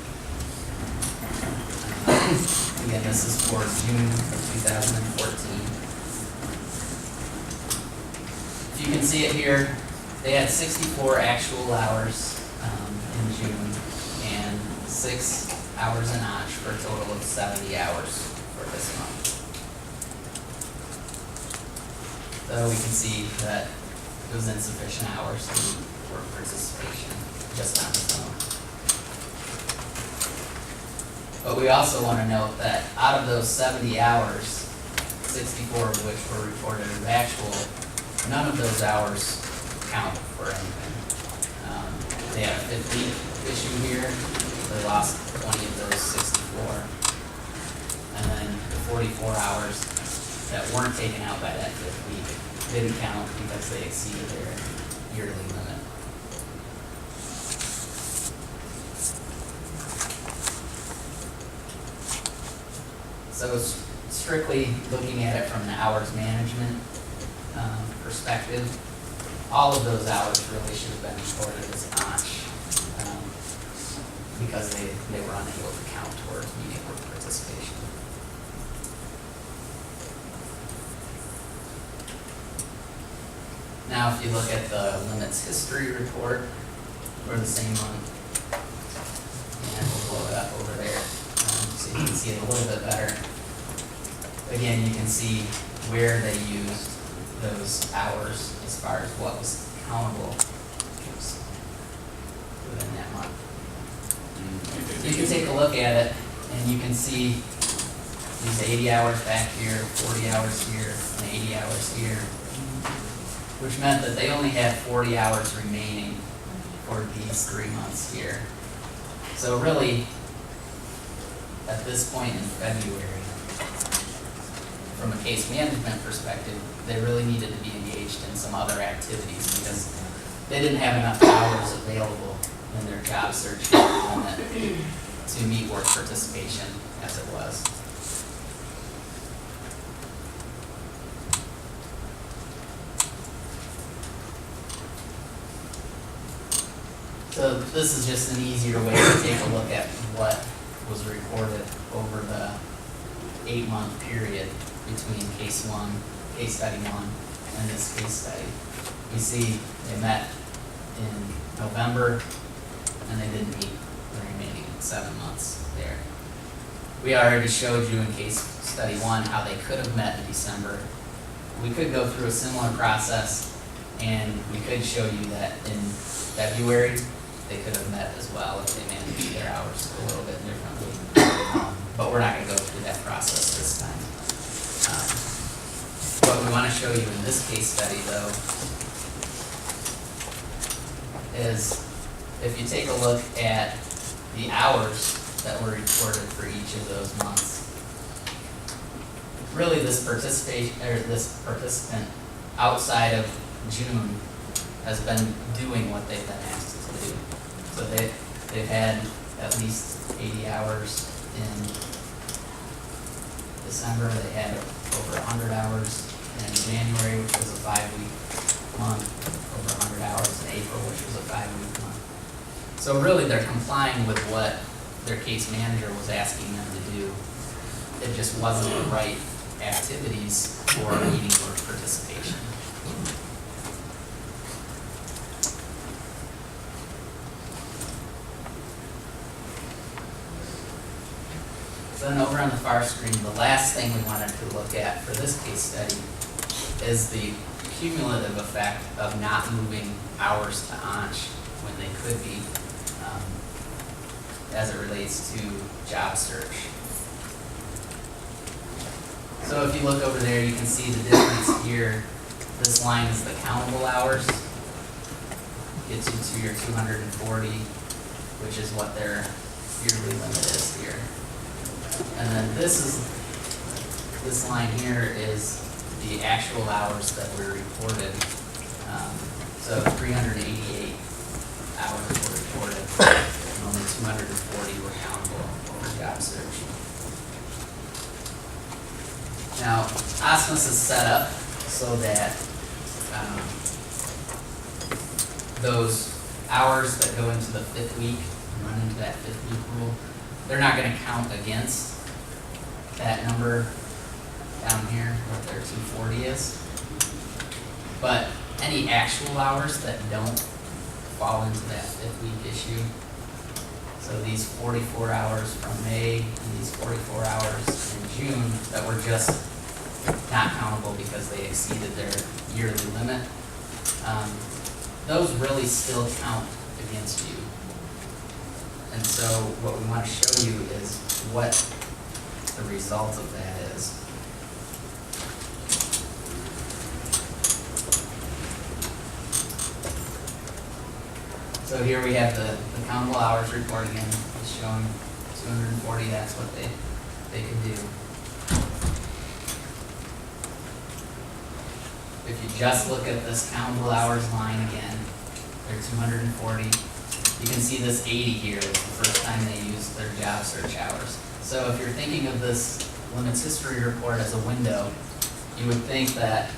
Again, this is for June of 2014. If you can see it here, they had 64 actual hours in June and 6 hours in ANCH for a total of 70 hours for this month. So we can see that it was insufficient hours for participation just on its own. But we also want to note that out of those 70 hours, 64 of which were reported as actual, none of those hours count for anything. They had a 5th week issue here, they lost 20 of those 64. And then the 44 hours that weren't taken out by that 5th week didn't count because they exceeded their yearly limit. So strictly looking at it from the hours management perspective, all of those hours really should have been recorded as notch, because they were unable to count towards meeting work participation. Now, if you look at the limits history report for the same month, and we'll blow it up over there, so you can see it a little bit better. Again, you can see where they used those hours as far as what was countable within that month. You can take a look at it, and you can see these 80 hours back here, 40 hours here, and 80 hours here, which meant that they only had 40 hours remaining for these 3 months here. So really, at this point in February, from a case management perspective, they really needed to be engaged in some other activities because they didn't have enough hours available in their job search limit to meet work participation as it was. So this is just an easier way to take a look at what was recorded over the 8-month period between case study one, and this case study. We see they met in November, and they didn't meet the remaining 7 months there. We already showed you in case study one how they could have met in December. We could go through a similar process, and we could show you that in February, they could have met as well if they managed their hours a little bit differently. But we're not going to go through that process this time. What we want to show you in this case study, though, is if you take a look at the hours that were reported for each of those months, really this participant outside of June has been doing what they've been asked to do. So they've had at least 80 hours in December. They had over 100 hours in January, which was a 5-week month, over 100 hours in April, which was a 5-week month. So really they're complying with what their case manager was asking them to do. It just wasn't the right activities for meeting work participation. Then over on the far screen, the last thing we wanted to look at for this case study is the cumulative effect of not moving hours to ANCH when they could be, as it relates to job search. So if you look over there, you can see the difference here. This line is the countable hours. Gets you to your 240, which is what their yearly limit is here. And then this line here is the actual hours that were reported. So 388 hours were reported, and only 240 were countable over job search. Now, OSMOS is set up so that those hours that go into the 5th week and run into that 5th week rule, they're not going to count against that number down here, what their 240 is. But any actual hours that don't fall into that 5th week issue, so these 44 hours from May and these 44 hours in June that were just not countable because they exceeded their yearly limit, those really still count against you. And so what we want to show you is what the result of that is. So here we have the countable hours report again. It's showing 240, that's what they can do. If you just look at this countable hours line again, they're 240. You can see this 80 here is the first time they used their job search hours. So if you're thinking of this limits history report as a window, you would think that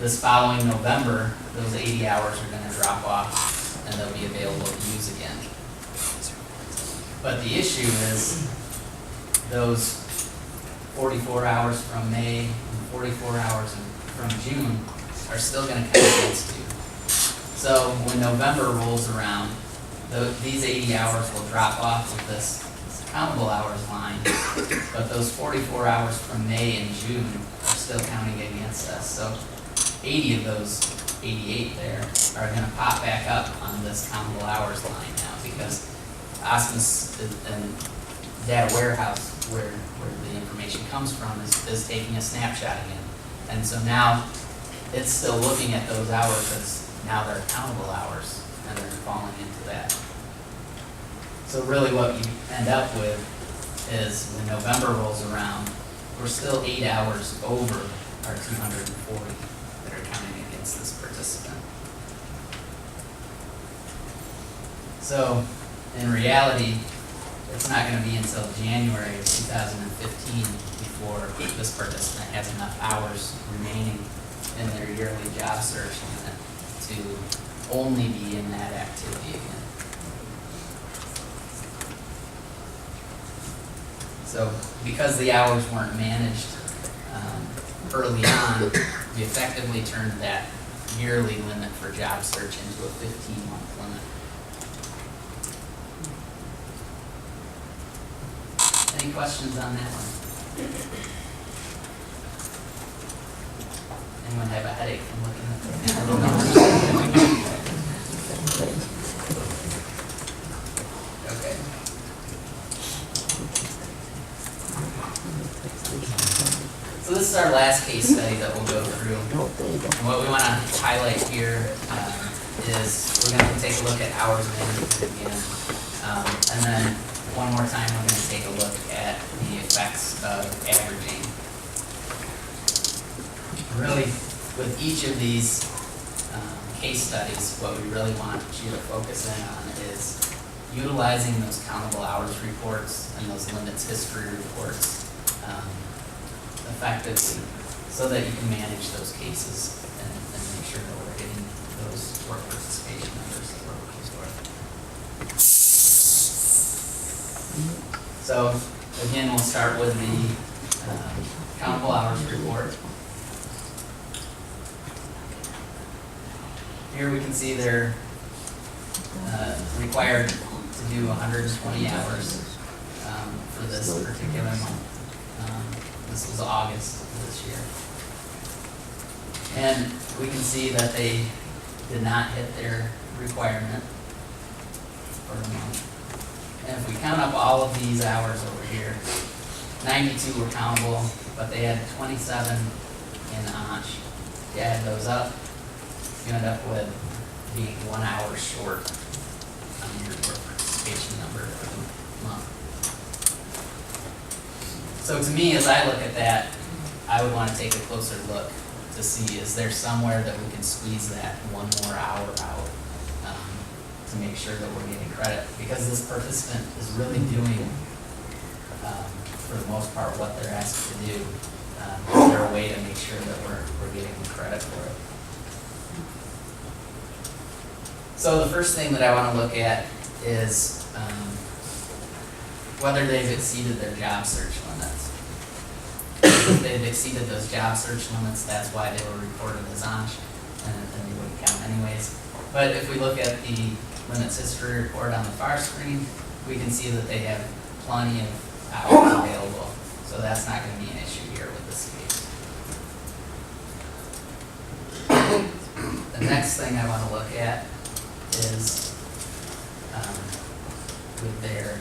this following November, those 80 hours are gonna drop off and they'll be available to use again. But the issue is those 44 hours from May and 44 hours from June are still gonna count against you. So when November rolls around, these 80 hours will drop off of this countable hours line, but those 44 hours from May and June are still counting against us. So 80 of those 88 there are gonna pop back up on this countable hours line now, because Osmus and data warehouse, where the information comes from, is taking a snapshot again. And so now it's still looking at those hours as now they're countable hours, and they're falling into that. So really what you end up with is when November rolls around, we're still 8 hours over our 240 that are counting against this participant. So in reality, it's not going to be until January of 2015 before this participant has enough hours remaining in their yearly job search unit to only be in that activity again. So because the hours weren't managed early on, we effectively turned that yearly limit for job search into a 15-month limit. Any questions on that one? Anyone have a headache from looking at the numbers? Okay. So this is our last case study that we'll go through. And what we want to highlight here is we're going to take a look at hours management again. And then one more time, we're going to take a look at the effects of averaging. Really, with each of these case studies, what we really want you to focus in on is utilizing those countable hours reports and those limits history reports effectively, so that you can manage those cases and make sure that we're getting those work participation numbers that we're looking for. So again, we'll start with the countable hours report. Here we can see they're required to do 120 hours for this particular month. This was August of this year. And we can see that they did not hit their requirement for the month. And if we count up all of these hours over here, 92 were countable, but they had 27 in ANCH. If you add those up, you end up with being 1 hour short on your work participation number for the month. So to me, as I look at that, I would want to take a closer look to see, is there somewhere that we can squeeze that 1 more hour out to make sure that we're getting credit? Because this participant is really doing, for the most part, what they're asked to do. Is there a way to make sure that we're getting credit for it? So the first thing that I want to look at is whether they've exceeded their job search limits. If they've exceeded those job search limits, that's why they were reported as ANCH, and they wouldn't count anyways. But if we look at the limits history report on the far screen, we can see that they have plenty of hours available. So that's not going to be an issue here with this case. The next thing I want to look at is with their,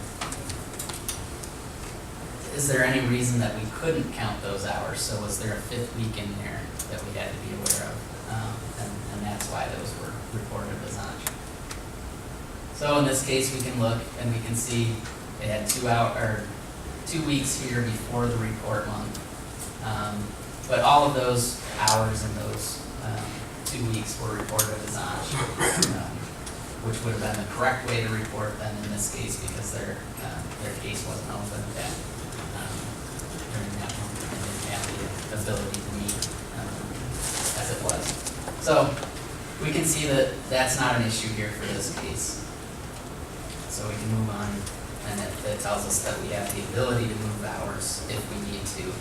is there any reason that we couldn't count those hours? So was there a 5th week in there that we had to be aware of? And that's why those were reported as ANCH. So in this case, we can look and we can see they had 2 weeks here before the report month. But all of those hours in those 2 weeks were reported as ANCH, which would have been the correct way to report them in this case, because their case wasn't open during that month, and didn't have the ability to meet as it was was. So we can see that that's not an issue here for this case. So we can move on, and it tells us that we have the ability to move hours if we need to.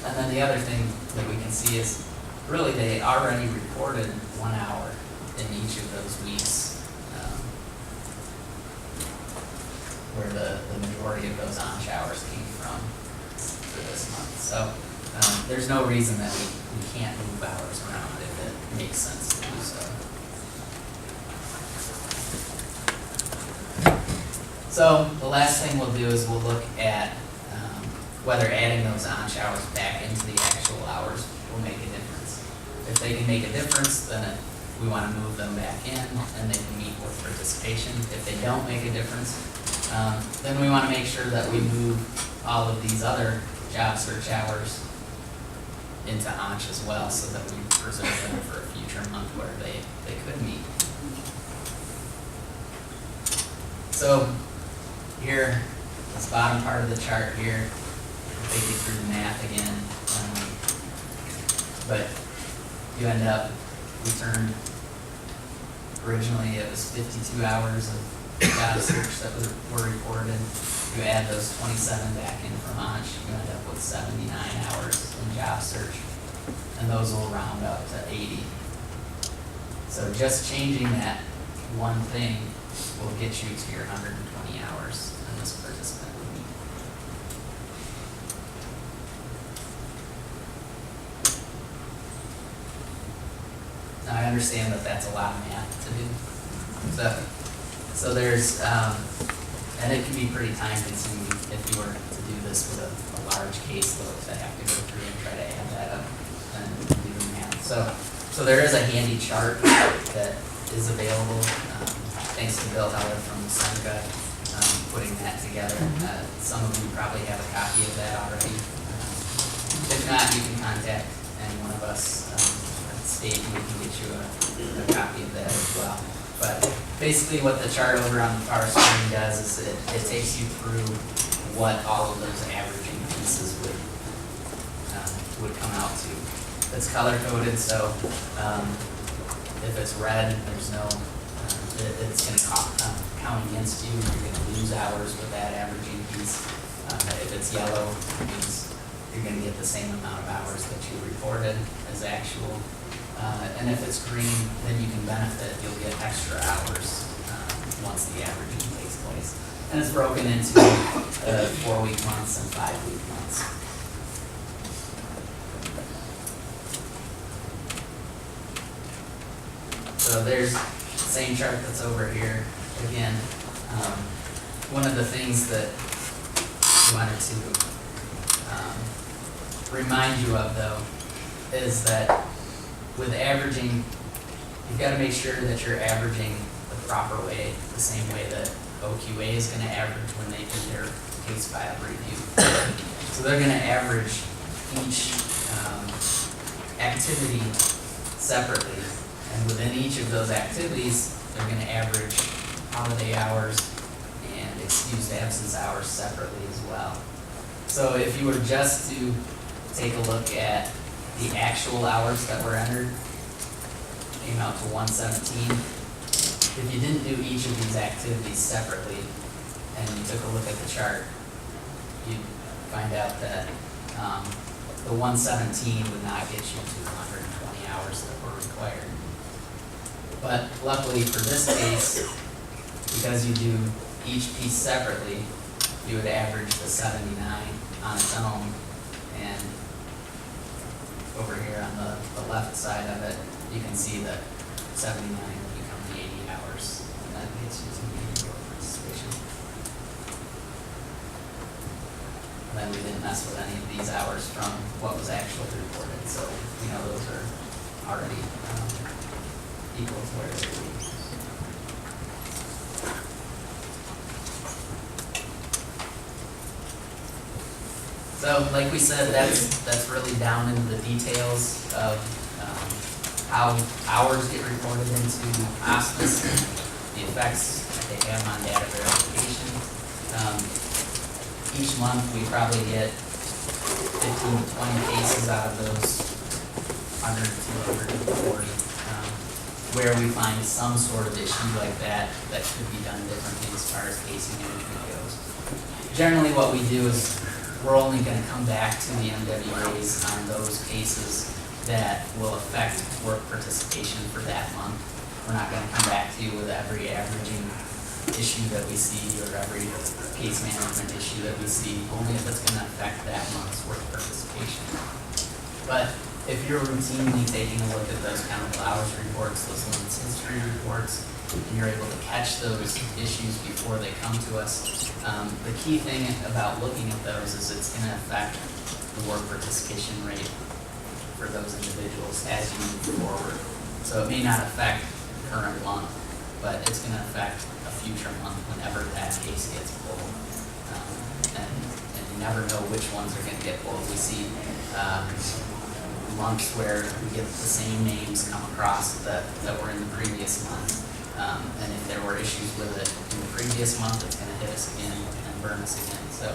And then the other thing that we can see is really they already reported 1 hour in each of those weeks, where the majority of those on hours came from for this month. So there's no reason that we can't move hours around if it makes sense to do so. So the last thing we'll do is we'll look at whether adding those on hours back into the actual hours will make a difference. If they can make a difference, then we want to move them back in and they can meet with participation. If they don't make a difference, then we want to make sure that we move all of these other job search hours into ONCH as well, so that we preserve them for a future month where they could meet. So here, this bottom part of the chart here, I'll take you through the math again. But you end up, originally it was 52 hours of job search that were reported. You add those 27 back in from ONCH, you end up with 79 hours in job search, and those will round up to 80. So just changing that one thing will get you to your 120 hours in this participant would meet. Now I understand that that's a lot of math to do. So there's, and it can be pretty time consuming if you were to do this with a large caseload to have to go through and try to add that up and do the math. So there is a handy chart that is available, thanks to Bill Heller from Seneca, putting that together. Some of you probably have a copy of that already. If not, you can contact any one of us at the state and we can get you a copy of that as well. But basically what the chart over on the far screen does is it takes you through what all of those averaging pieces would come out to. It's color coded, so if it's red, there's no, it's going to count against you. You're going to lose hours with that averaging piece. If it's yellow, it means you're going to get the same amount of hours that you reported as actual. And if it's green, then you can benefit. You'll get extra hours once the averaging takes place. And it's broken into 4-week months and 5-week months. So there's the same chart that's over here. Again, one of the things that we wanted to remind you of, though, is that with averaging, you've got to make sure that you're averaging the proper way, the same way that OQA is going to average when they do their case file review. So they're going to average each activity separately, and within each of those activities, they're going to average holiday hours and excused absence hours separately as well. So if you were just to take a look at the actual hours that were entered, came out to 117. If you didn't do each of these activities separately and you took a look at the chart, you'd find out that the 117 would not get you to 120 hours that were required. But luckily for this case, because you do each piece separately, you would average the 79 on its own, and over here on the left side of it, you can see that 79 will become 80 hours, and that gets you to meaningful participation. And then we didn't mess with any of these hours from what was actually reported, so you know those are already equal to where they would be. So, like we said, that's really down into the details of how hours get reported into hospice, the effects that they have on data verification. Each month, we probably get 15 to 20 cases out of those 100 to 140, where we find some sort of issue like that could be done differently as far as casing management goes. Generally what we do is we're only going to come back to the MWAs on those cases that will affect work participation for that month. We're not going to come back to you with every averaging issue that we see or every case management issue that we see, only if it's going to affect that month's work participation. But if you're routinely taking a look at those countable hours reports, those limits history reports, and you're able to catch those issues before they come to us, the key thing about looking at those is it's going to affect the work participation rate for those individuals as you move forward. So it may not affect the current month, but it's going to affect a future month whenever that case gets pulled. And you never know which ones are going to get pulled. We see months where we get the same names come across that were in the previous month. And if there were issues with it in the previous month, it's going to hit us again and burn us again. So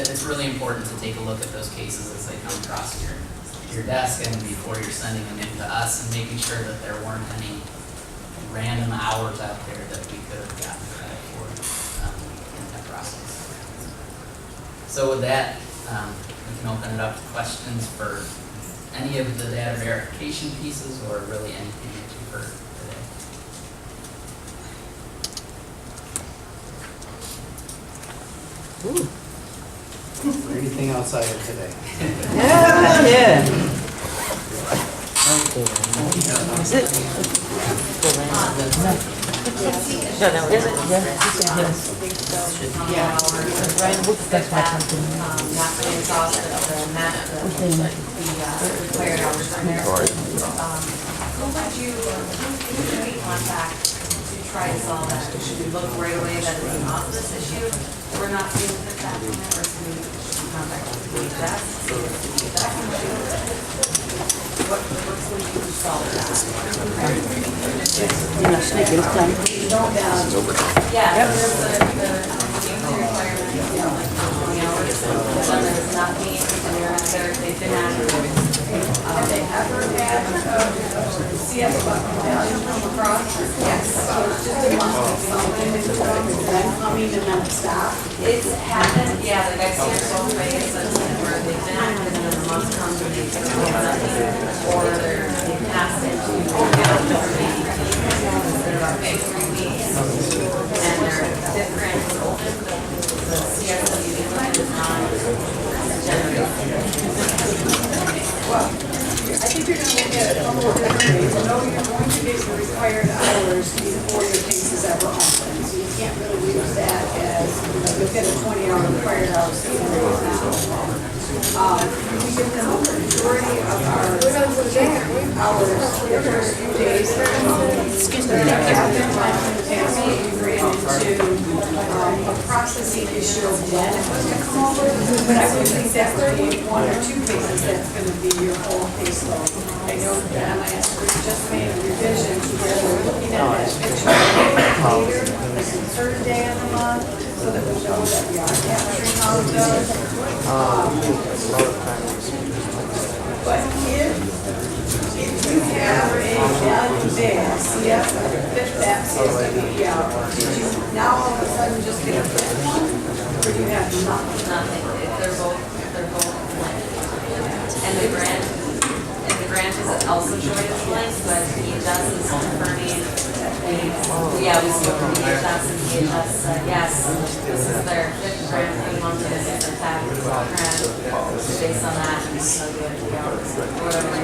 it's really important to take a look at those cases as they come across your desk and before you're sending them in to us, and making sure that there weren't any random hours out there that we could have gotten credit for in that process. So with that, we can open it up to questions for any of the data verification pieces or really anything that you've heard today. Anything outside of today? Yeah. Is it? No, no, is it? Yes. Ryan, we'll discuss my something. Not really exhausted of the required hours from there. Who would you contact to try to solve that? Should we look right away that it's an office issue? We're not seeing it that on it, or should we contact the DHS? What works when you solve that? Yeah, there's the requirement, like 20 hours, when there's nothing, and they've been active. Have they ever had CS medallion come across? Yes. So it's just a month, something is coming and then stop. It's happened, yeah, like I've seen it both ways, where they've been active and then the month comes and they take nothing, or they pass it to maybe 3 weeks, and they're different. The CSW is not Well, I think you're gonna look at a couple of different ways. I know you're going to get your required hours before your case is ever open. So you can't really use that as, you'll get a 20-hour required hours even though it's not open. We give them a majority of our hours the first few days. There have been times in the past where we ran into a processing issue of when it was to come over, but I would think that would be 1 or 2 cases that's going to be your whole caseload. I know that we just made a revision to where we're looking at that picture later, like the third day of the month, so that we know that we are capturing all of those. But if you have a value there, CS, fifth that CSWE hour, did you now all of a sudden just get a fifth one? Or do you have nothing? nothing. They're both linked. And the grant is also joined as linked, but DHS is confirming. We spoke to DHS and DHS said, yes, this is their 5th grant for the month, this is their tax grant. So based on that, so good to go.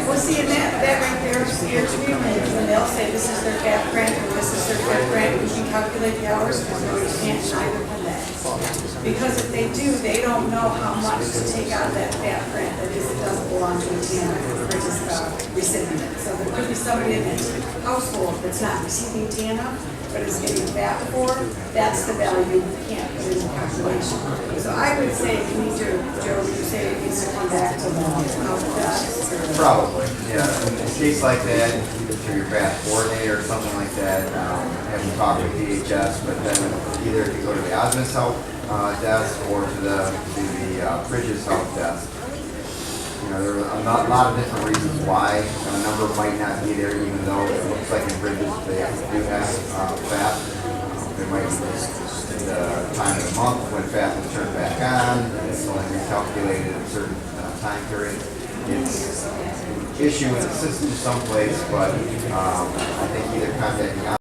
Well, see, and that right there scares me when they'll say this is their cap grant or this is their fifth grant, we can calculate the hours, because no, you can't, neither can they. Because if they do, they don't know how much to take out of that cap grant, that is, it doesn't belong to the TANF recipient. So there could be somebody in this household that's not receiving TANF, but is getting that for, that's the value you can't put in the calculation. So I would say you need to, Joe, you say it needs to come back to the health desk or. Probably, yeah. In a case like that, to your bath coordinator or something like that, have you talk with DHS, but then either if you go to the Osmond's help desk or to the Bridges help desk. you know, there are a lot of different reasons why a number might not be there, even though it looks like in bridges they do have FAP. There might be the time of the month when FAP is turned back on, and it's only recalculated at a certain time period. It's an issue in the system someplace, but I think either contacting